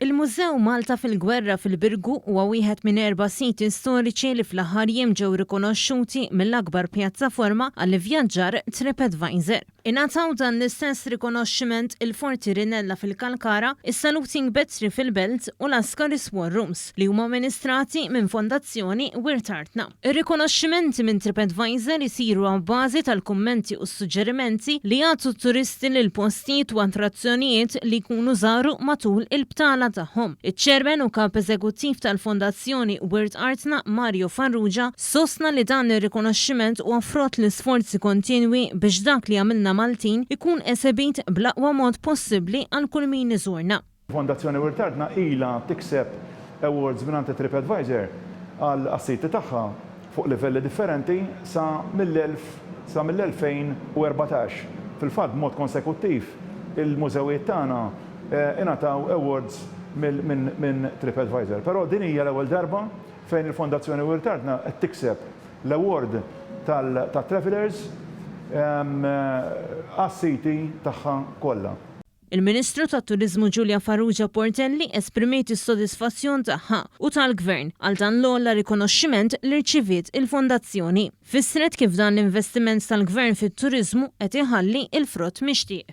Il-Mużew Malta fil-Gwerra fil-Birgu huwa wieħed minn 4 siti storiċi li fl-aħħar jiem ġew rikonoxxuti mill-akbar pjattaforma għall-ivvjaġġar TripAdvisor. Ingħataw dan l-istess rikonoxximent il-Forti Rinella fil-Kalkara, is-Saluting Betri fil-Belt u l-Ascaris War Rooms li huma amministrati minn Fondazzjoni Wirt Artna. Ir-rikonoxximenti minn TripAdvisor isiru għabbażi tal-kummenti u s-suġġerimenti li jagħtu t-turisti lil postijiet u attrazzjonijiet li jkunu żaru matul il-btala tagħhom. Iċ-ċermen u kap eżekuttiv tal-Fondazzjoni Wirt Artna Mario Farrugia sostna li dan ir-rikonoxximent huwa frott l-isforzi kontinwi biex dak li għamilna Maltin ikun esebit bl-aqwa mod possibbli għal kull min iżurna. Fondazzjoni Wirt Artna ilha tikseb awards minn TripAdvisor għal assiti tagħha fuq livelli differenti sa mill-2014. Fil-fatt mod konsekuttiv il-mużewijiet tagħna ingħataw awards minn TripAdvisor. Però din hija l-ewwel darba fejn il-Fondazzjoni Wirt Artna qed tikseb l-award tat-travelers għas-siti tagħha kollha. Il-Ministru tat-Turiżmu Giulia Farrugia Portelli esprimiet is-sodisfazzjon tagħha u tal-Gvern għal dan l-ogħla rikonoxximent li rċiviet il-Fondazzjoni. Fissret kif dan l-investiment tal-Gvern fit-turiżmu qed iħalli il-frott mixtieq.